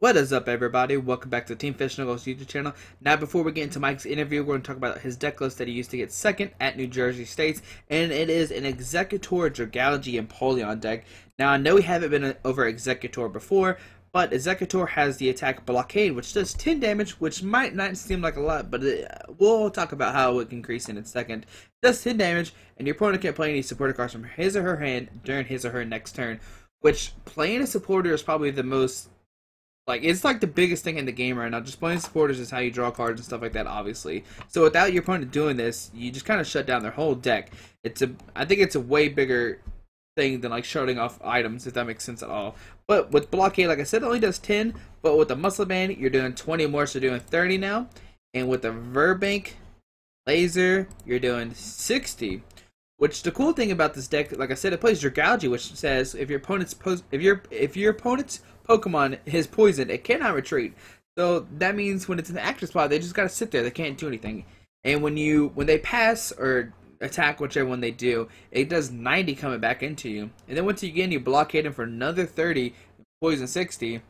What is up, everybody? Welcome back to Team Fish and Goals YouTube channel. Now, before we get into Mike's interview, we're going to talk about his deck list that he used to get second at New Jersey States, and it is an Exeggutor, Dragalge, and Polion deck. Now, I know we haven't been over Exeggutor before, but Exeggutor has the attack Blockade, which does 10 damage, which might not seem like a lot, but we'll talk about how it can increase in a second. It does 10 damage, and your opponent can't play any supporter cards from his or her hand during his or her next turn, which playing a supporter is probably the most... it's like the biggest thing in the game right now. Just playing supporters is how you draw cards and stuff like that, obviously. So without your opponent doing this, you just kind of shut down their whole deck. I think it's a way bigger thing than like shutting off items, if that makes sense at all. But with Blockade, like I said, it only does 10. But with the Muscle Band, you're doing 20 more, so you're doing 30 now. And with the Verbank Laser, you're doing 60. Which the cool thing about this deck, like I said, it plays Dragalge, which says if your opponent's Pokemon is poisoned, it cannot retreat. So that means when it's in the active spot, they just gotta sit there. They can't do anything. And when they pass or attack, whichever one they do, it does 90 coming back into you. And then once you again, you blockade them for another 30, poison 60.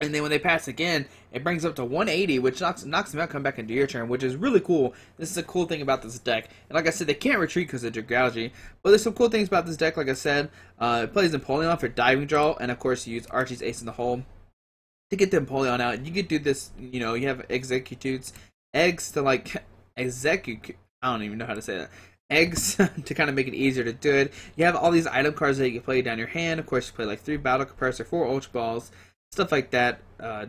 And then when they pass again, it brings up to 180, which knocks them out, come back into your turn, which is really cool. This is a cool thing about this deck. And like I said, they can't retreat because of Dragalge. But there's some cool things about this deck, like I said. It plays Empoleon for diving draw, and of course you use Archie's Ace in the Hole to get the Empoleon out. And you could do this, you have Exeggutors, eggs to like, execute, I don't even know how to say that. Eggs to kind of make it easier to do it. You have all these item cards that you can play down your hand. Of course, you play like 3 Battle Compressor, 4 Ultra Balls, stuff like that,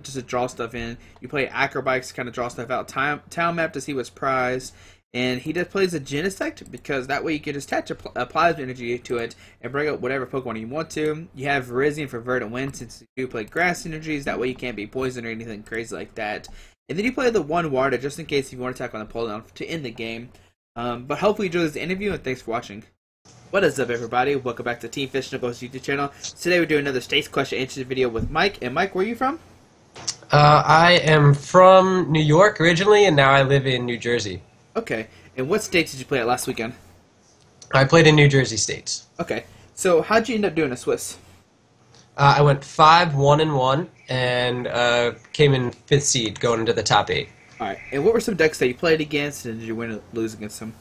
just to draw stuff in. You play Acrobikes to kind of draw stuff out. Town Map to see what's prized. And he just plays a Genesect because that way you can just attach a Plasma Energy to it and bring up whatever Pokemon you want to. You have Virizion for Verdant Wind since you do play Grass Energies. That way you can't be poisoned or anything crazy like that. And then you play the 1 Water just in case you want to attack on Napoleon to end the game. But hopefully you enjoyed this interview, and thanks for watching. What is up, everybody? Welcome back to Team Fish and Goals YouTube channel. Today we're doing another States Question Answer video with Mike. And Mike, where are you from? I am from New York originally, and now I live in New Jersey. Okay. And what states did you play at last weekend? I played in New Jersey states. Okay. So how'd you end up doing a Swiss? I went 5-1-1 and came in 5th seed going into the top 8. Alright. And what were some decks that you played against, and did you win or lose against them?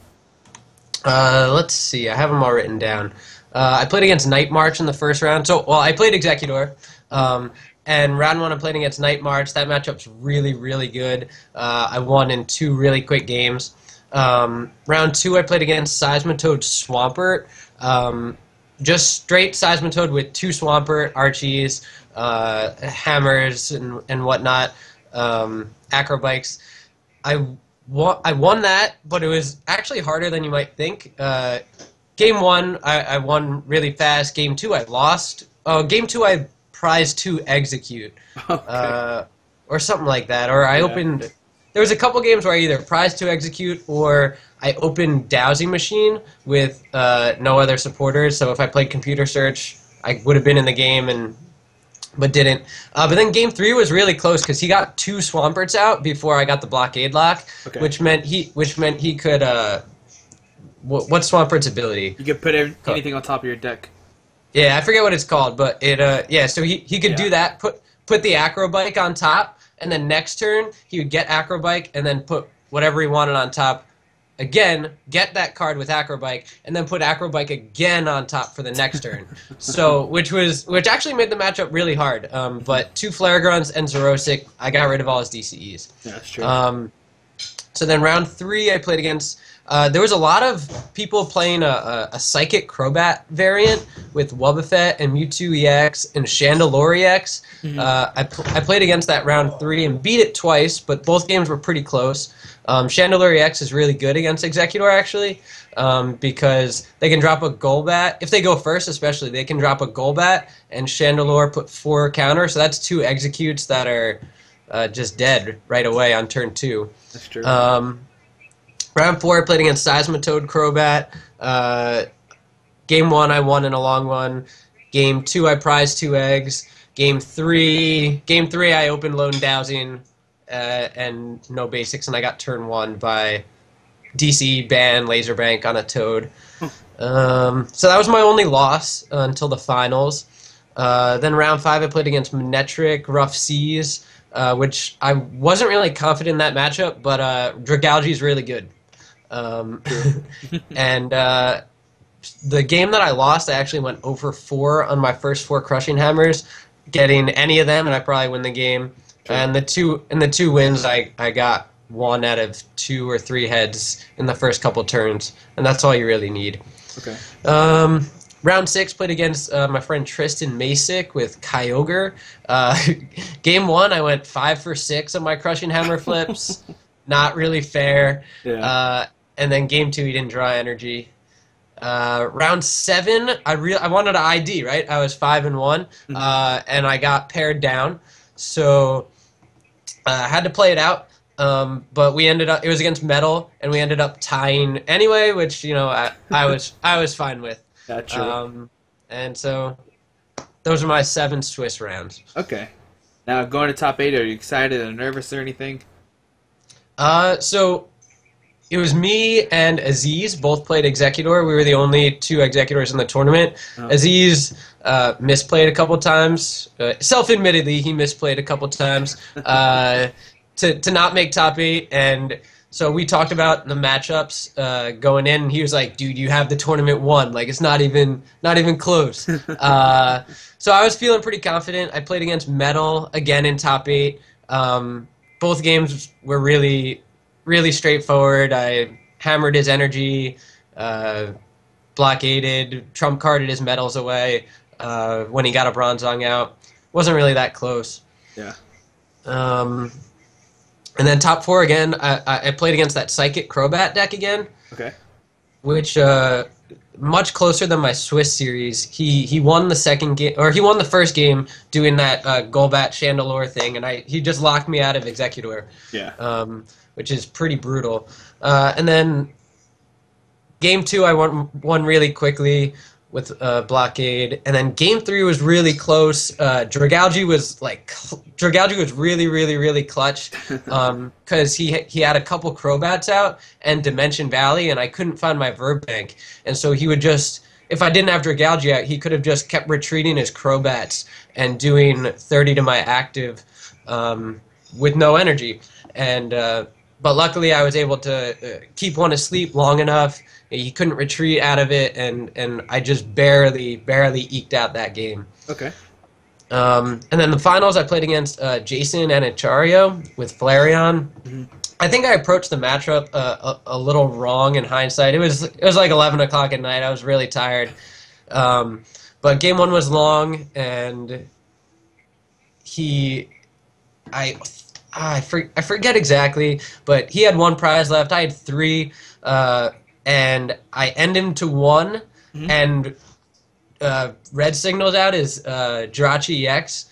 Let's see. I have them all written down. I played against Night March in the first round. I played Exeggutor. And round 1 I played against Night March. That matchup's really, really good. I won in 2 really quick games. Round 2 I played against Seismitoad Swampert. Just straight Seismitoad with 2 Swampert, Archies, Hammers, and whatnot. Acrobikes. I won that, but it was actually harder than you might think. Game 1, I won really fast. Game 2, I lost. Game 2, I prized 2 Execute. Okay. Or something like that. Or I opened... There was a couple games where I either prized 2 Execute or I opened Dowsing Machine with no other supporters. So if I played Computer Search, I would have been in the game, but didn't. But then Game 3 was really close because he got 2 Swamperts out before I got the Blockade lock, okay. which meant he could. What's Swampert's ability? You could put anything on top of your deck. Yeah, I forget what it's called, but yeah. So he could do that. Put the Acrobike on top, and then next turn he would get Acrobike, and then put whatever he wanted on top. Again, get that card with Acrobike, and then put Acrobike again on top for the next turn. So, which actually made the matchup really hard. But 2 Flare Grunts and Zerosic, I got rid of all his DCEs. Yeah, that's true. So then round 3, I played against. There was a lot of people playing a Psychic Crobat variant with Wobbuffet and Mewtwo EX and Chandelure EX. Mm-hmm. I played against that round 3 and beat it twice, but both games were pretty close. Chandelure EX is really good against Exeggutor, actually, because they can drop a Golbat. If they go first, especially, they can drop a Golbat, and Chandelure put 4 counter, so that's 2 Executes that are just dead right away on turn 2. That's true. Round 4, I played against Seismitoad Crobat. Game 1, I won in a long one. Game 2, I prized 2 eggs. Game 3, I opened Lone Dowsing and no basics, and I got turn 1 by DC ban Laser Bank on a Toad. So that was my only loss until the finals. Then round 5, I played against Manetric, Rough Seas, which I wasn't really confident in that matchup, but Dragalge is really good. True. And the game that I lost, I actually went over 4 on my first 4 Crushing Hammers, getting any of them, and I probably win the game. True. And the two wins, I got 1 out of 2 or 3 heads in the first couple turns, and that's all you really need. Okay. Round 6, played against my friend Tristan Masick with Kyogre. Game 1, I went 5 for 6 on my Crushing Hammer flips. Not really fair. Yeah. And then game 2, he didn't draw energy. Round 7, I wanted an ID, right? I was 5-1, and I got paired down, so I had to play it out. But we ended up, it was against Metal, and we ended up tying anyway, which I was fine with. Gotcha. And so those are my 7 Swiss rounds. Okay. Now going to top 8, are you excited or nervous or anything? So it was me and Aziz both played Exeggutor. We were the only 2 Exeggutors in the tournament. Oh. Aziz misplayed a couple times. Self-admittedly, he misplayed a couple times to not make top 8. And so we talked about the matchups going in. And he was like, "Dude, you have the tournament won. Like it's not even close." So I was feeling pretty confident. I played against Metal again in top 8. Both games were really straightforward. I hammered his energy, blockaded, trump carded his metals away when he got a Bronzong out. Wasn't really that close. Yeah. And then top 4 again, I played against that Psychic Crobat deck again. Okay. Which much closer than my Swiss series. He won the second game, or he won the first game doing that Golbat Chandelure thing, and he just locked me out of Exeggutor. Yeah. Which is pretty brutal. And then game 2, I won really quickly with blockade, and then game 3 was really close. Dragalge was really clutch because he had a couple Crobats out and Dimension Valley, and I couldn't find my Verb Bank, and so he would just, if I didn't have Dragalge out, he could have just kept retreating his Crobats and doing 30 to my active with no energy, and but luckily I was able to keep one asleep long enough. He couldn't retreat out of it, and I just barely eked out that game. Okay. And then the finals, I played against Jason and Achario with Flareon. Mm-hmm. I think I approached the matchup a little wrong in hindsight. It was like 11 o'clock at night. I was really tired. But game 1 was long, and I forget exactly, but he had 1 prize left. I had 3. And I end him to 1, and red signals out is Jirachi EX,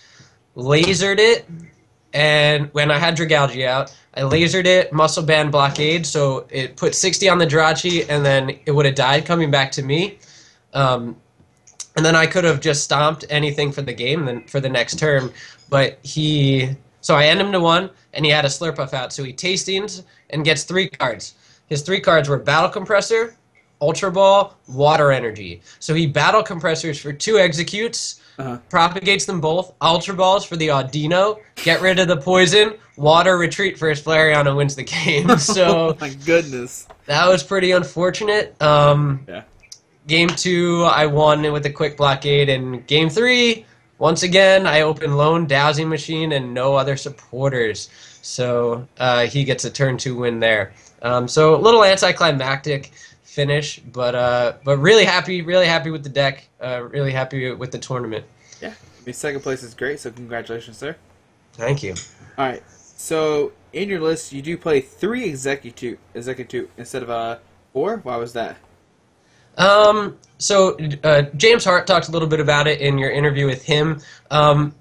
lasered it, and when I had Dragalge out, I lasered it, muscle band blockade, so it put 60 on the Jirachi, and then it would have died coming back to me. And then I could have just stomped anything for the game then for the next turn, but so I end him to 1, and he had a Slurpuff out, so he tastings and gets 3 cards. His 3 cards were Battle Compressor, Ultra Ball, Water Energy. So he Battle Compressors for 2 executes, propagates them both, Ultra Balls for the Audino, get rid of the poison, Water Retreat for his Flareon, and wins the game. So oh my goodness. That was pretty unfortunate. Yeah. Game 2, I won with a quick blockade, and game 3, once again, I opened Lone Dowsing Machine and no other supporters. So he gets a turn 2 win there. So a little anticlimactic finish, but really happy with the deck. Really happy with the tournament. Yeah, I mean, second place is great, so congratulations, sir. Thank you. All right, so in your list, you do play 3 Exeggutor instead of 4. Why was that? So James Hart talked a little bit about it in your interview with him. You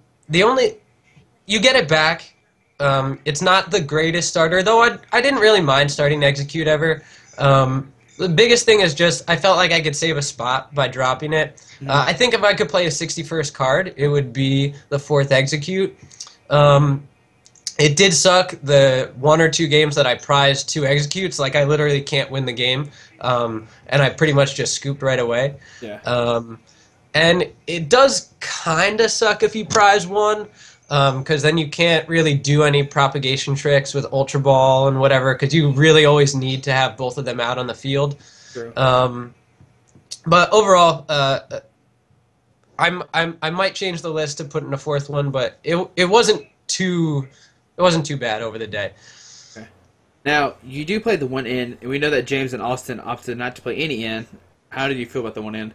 get it back. It's not the greatest starter, though I didn't really mind starting Execute ever. The biggest thing is just I felt like I could save a spot by dropping it. I think if I could play a 61st card, it would be the 4th Execute. It did suck the 1 or 2 games that I prized 2 Executes. Like, I literally can't win the game, and I pretty much just scooped right away. Yeah. And it does kind of suck if you prize one, because then you can't really do any propagation tricks with Ultra Ball and whatever, because you really always need to have both of them out on the field. True. But overall, I might change the list to put in a fourth one, but it wasn't too bad over the day. Okay. Now, you do play the one in, and we know that James and Austin opted not to play any in. How did you feel about the one in?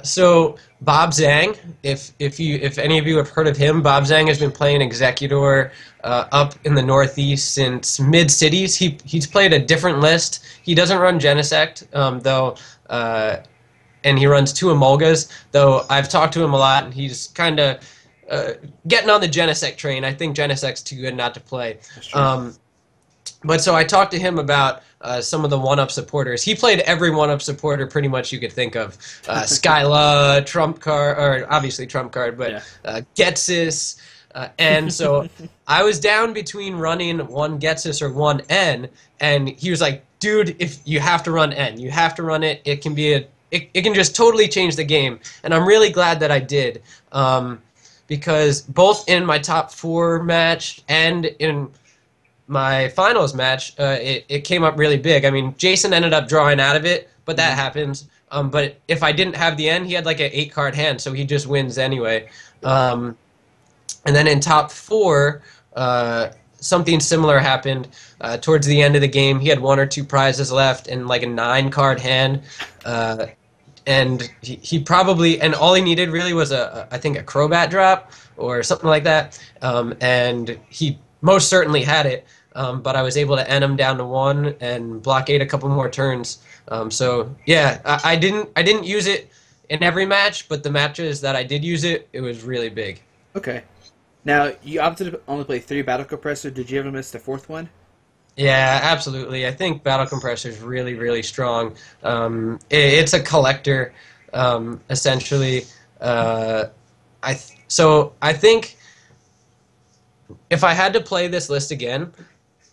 So Bob Zhang, if any of you have heard of him, Bob Zhang has been playing Exeggutor up in the Northeast since Mid Cities. He's played a different list. He doesn't run Genesect, though, and he runs 2 Emolgas. Though I've talked to him a lot, and he's kind of getting on the Genesect train. I think Genesect's too good not to play. That's true. But so I talked to him about some of the one-up supporters. He played every one-up supporter pretty much you could think of. Skyla, Trump Card, or obviously Trump Card, but Getsis. And so I was down between running one Getsis or one N, and he was like, dude, if you have to run N, you have to run it. It can be it can just totally change the game. And I'm really glad that I did. Because both in my top 4 match and in my finals match, it came up really big. I mean, Jason ended up drawing out of it, but that happens. But if I didn't have the end, he had like an 8-card hand, so he just wins anyway. And then in top 4, something similar happened towards the end of the game. He had 1 or 2 prizes left and like a 9-card hand. And he probably, and all he needed really was I think a Crobat drop or something like that. And he most certainly had it, but I was able to end him down to 1 and blockade a couple more turns. So yeah, I didn't use it in every match, but the matches that I did use it, it was really big. Okay. Now, you opted to only play 3 Battle Compressor. Did you ever miss the 4th one? Yeah, absolutely. I think Battle Compressor is really, really strong. It's a collector, essentially. So I think if I had to play this list again,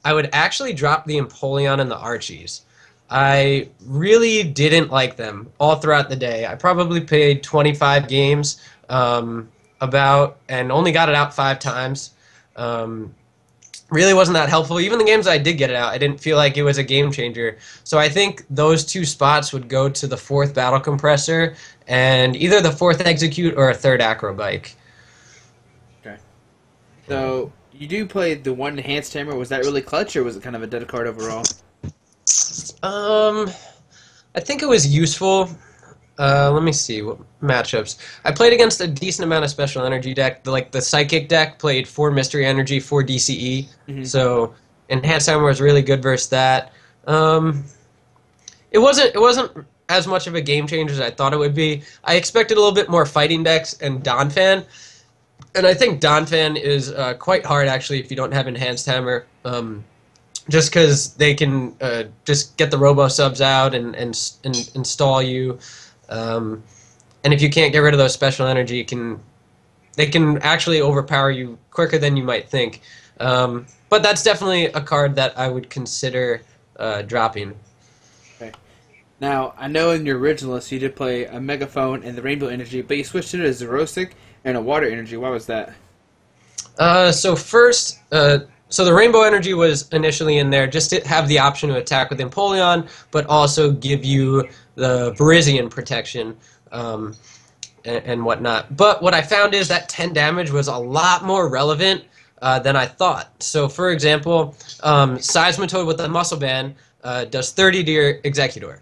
I would actually drop the Empoleon and the Archies. I really didn't like them all throughout the day. I probably played 25 games and only got it out 5 times. Really wasn't that helpful. Even the games I did get it out, I didn't feel like it was a game changer. So I think those 2 spots would go to the 4th Battle Compressor and either the 4th Execute or a 3rd Acrobike. Okay. So you do play the 1 Enhanced Hammer. Was that really clutch, or was it kind of a dead card overall? I think it was useful. Let me see what matchups. I played against a decent amount of special energy deck. The Psychic deck played 4 Mystery Energy, 4 DCE. So Enhanced Hammer was really good versus that. It wasn't as much of a game changer as I thought it would be. I expected a little bit more fighting decks and Donphan. And I think Donphan is quite hard actually if you don't have Enhanced Hammer. Just because they can just get the Robo subs out and install you. And if you can't get rid of those special energy, they can actually overpower you quicker than you might think. But that's definitely a card that I would consider dropping. Okay. Now, I know in your original list you did play a Megaphone and the Rainbow Energy, but you switched it to a Xerosic and a Water Energy. Why was that? So the Rainbow Energy was initially in there just to have the option to attack with Empoleon, but also give you the Virizion protection and whatnot. But what I found is that 10 damage was a lot more relevant than I thought. So, for example, Seismitoad with the Muscle Band does 30 to your Exeggutor.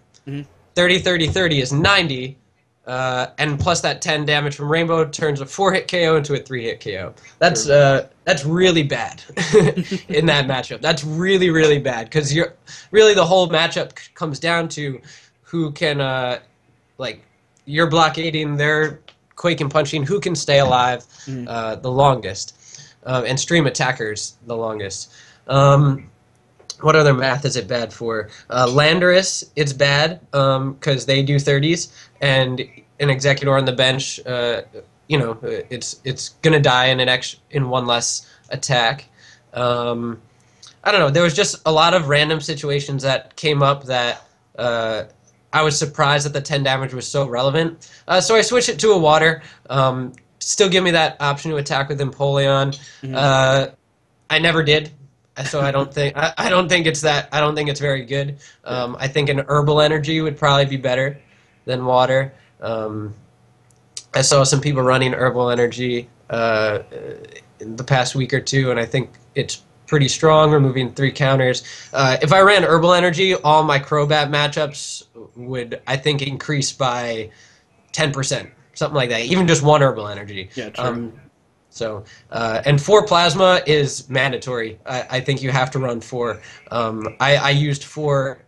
30, 30, 30 is 90, and plus that 10 damage from Rainbow turns a 4-hit KO into a 3-hit KO. That's really bad in that matchup. That's really, really bad because really the whole matchup comes down to who can you're blockading, they're Quake and punching, who can stay alive the longest, and stream attackers the longest. What other math is it bad for? Landorus, it's bad because they do 30s, and an Exeggutor on the bench, it's gonna die in one less attack. I don't know. There was just a lot of random situations that came up that I was surprised that the 10 damage was so relevant. So I switched it to a water. Still give me that option to attack with Empoleon. Mhm. I never did, so I don't think it's that. I don't think it's very good. Yeah. I think an herbal energy would probably be better than water. I saw some people running herbal energy in the past week or two, and I think it's pretty strong, removing 3 counters. If I ran herbal energy, all my Crobat matchups would, I think, increase by 10%, something like that. Even just 1 herbal energy. Yeah, true. And 4 plasma is mandatory. I think you have to run 4. I used 4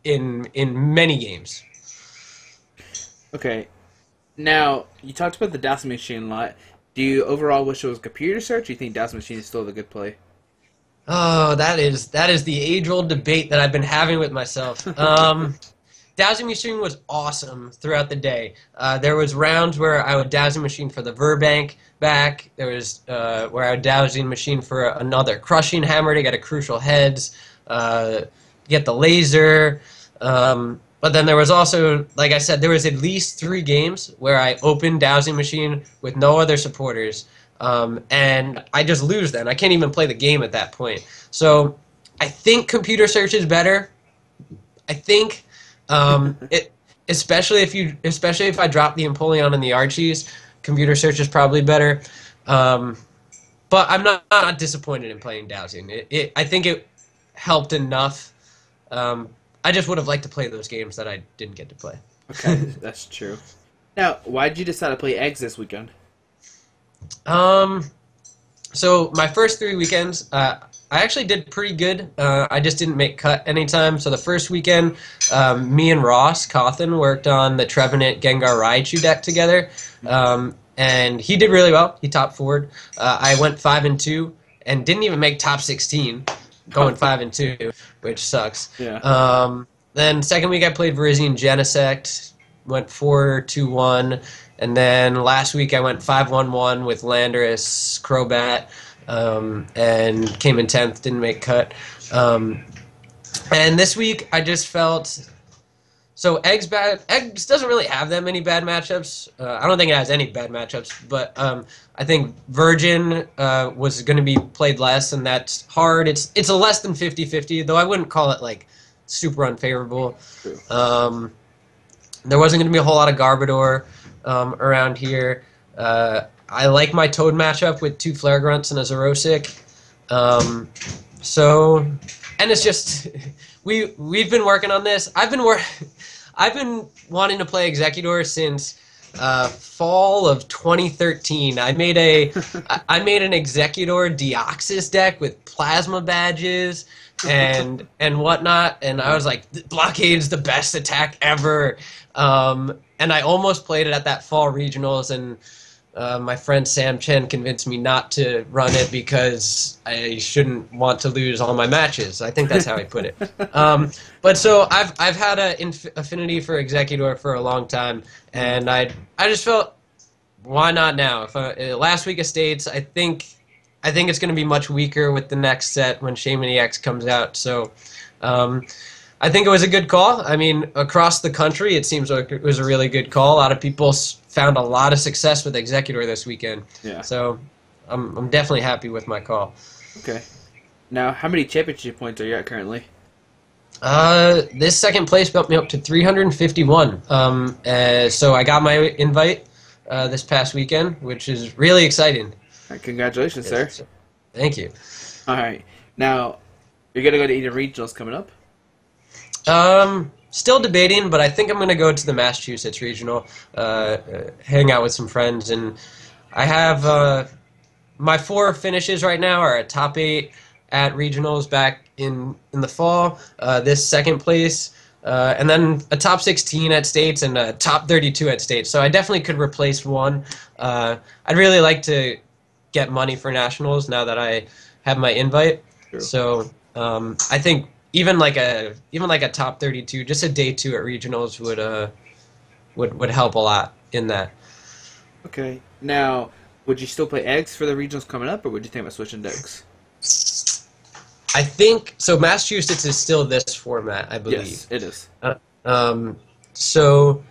in many games. Okay. Now, you talked about the Dowsing Machine a lot. Do you overall wish it was computer search, or do you think Dowsing Machine is still the good play? Oh, that is the age-old debate that I've been having with myself. Dowsing Machine was awesome throughout the day. There was rounds where I would Dowsing Machine for the Verbank back. There was where I would Dowsing Machine for another Crushing Hammer to get a Crucial Heads, get the Laser. But then there was also, like I said, there was at least 3 games where I opened Dowsing Machine with no other supporters. And I just lose then. I can't even play the game at that point. So I think computer search is better. I think especially if I drop the Empoleon and the Archies, computer search is probably better. But I'm not disappointed in playing Dowsing. I think it helped enough. I just would have liked to play those games that I didn't get to play. Okay, that's true. Now, why did you decide to play eggs this weekend? So my first 3 weekends, I actually did pretty good. I just didn't make cut anytime. So the first weekend, me and Ross Cawthon worked on the Trevenant Gengar Raichu deck together, and he did really well. He top forward. I went 5-2 and didn't even make top 16, going 5-2, which sucks. Yeah. Then second week I played Virizion Genesect, went 4-1. And then last week I went 5-1-1 with Landorus, Crobat, and came in 10th, didn't make cut. And this week I just felt... So Eggs doesn't really have that many bad matchups. I don't think it has any bad matchups, but I think Virgin was going to be played less, and that's hard. It's a less than 50-50, though I wouldn't call it like super unfavorable. True. There wasn't going to be a whole lot of Garbodor around here. I like my Toad matchup with 2 Flare Grunts and a Zerosic. And it's just we've been working on this. I've been wanting to play Exeggutor since fall of 2013. I made an Exeggutor Deoxys deck with plasma badges and whatnot, and I was like, Blockade's the best attack ever. And I almost played it at that fall regionals, and my friend Sam Chen convinced me not to run it because I shouldn't want to lose all my matches. I think that's how he put it. But so I've had an affinity for Exeggutor for a long time, and I just felt, why not now? Last week of States, I think it's going to be much weaker with the next set when Shaman EX comes out. So I think it was a good call. I mean, across the country, it seems like it was a really good call. A lot of people found a lot of success with Exeggutor this weekend. Yeah. So I'm definitely happy with my call. Okay. Now, how many championship points are you at currently? This second place bumped me up to 351. So I got my invite this past weekend, which is really exciting. All right, congratulations, sir. Thank you. All right. Now, you're going to go to Eden Regionals coming up? Still debating, but I think I'm going to go to the Massachusetts Regional, hang out with some friends, and I have my 4 finishes right now are a top 8 at regionals back in the fall, this second place, and then a top 16 at states and a top 32 at states. So I definitely could replace one. I'd really like to get money for nationals now that I have my invite. True. So I think even like a top 32, just a day 2 at regionals would help a lot in that. Okay. Now, would you still play eggs for the regionals coming up, or would you think about switching decks? I think so. Massachusetts is still this format, I believe. Yes, it is. So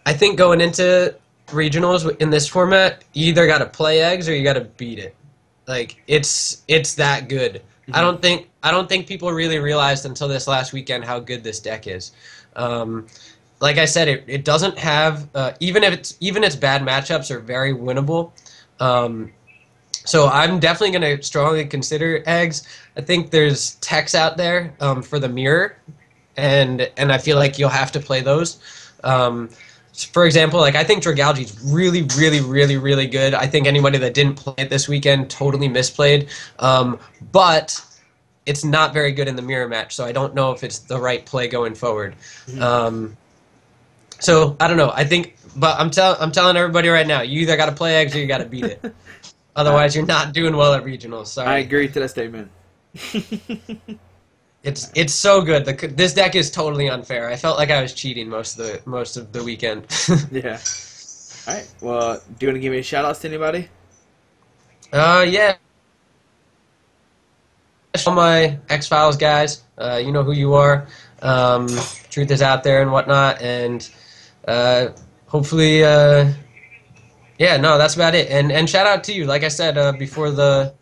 I think going into regionals in this format, you either got to play eggs or you got to beat it. Like it's that good. Hmm. I don't think people really realized until this last weekend how good this deck is. Um, like I said, it doesn't have even its bad matchups are very winnable. Um, so I'm definitely going to strongly consider eggs. I think there's techs out there for the mirror, and I feel like you'll have to play those. Um, for example, like I think Dragalge is really, really, really, really good. I think anybody that didn't play it this weekend totally misplayed. But it's not very good in the mirror match, so I don't know if it's the right play going forward. Hmm. Um, so I don't know. I think, but I'm telling everybody right now, you either got to play eggs or you got to beat it. I Otherwise, you're not doing well at regionals. I Sorry. agree to that statement. It's so good. This deck is totally unfair. I felt like I was cheating most of the weekend. Yeah. All right. Well, do you want to give me a shout outs to anybody? Yeah. All my X Files guys, you know who you are. Um, Truth is out there and whatnot, and hopefully, yeah. No, that's about it. And shout out to you. Like I said before the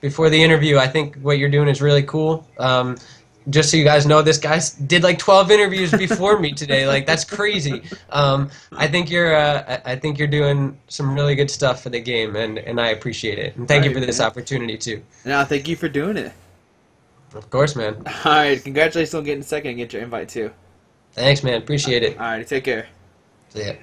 interview, I think what you're doing is really cool. Just so you guys know, this guy did like 12 interviews before me today. Like that's crazy. I think you're doing some really good stuff for the game, and I appreciate it. And All thank you right, for this man. opportunity too. No, thank you for doing it. Of course, man. All right. Congratulations on getting second and get your invite too. Thanks, man. Appreciate it. All right. Take care. See ya.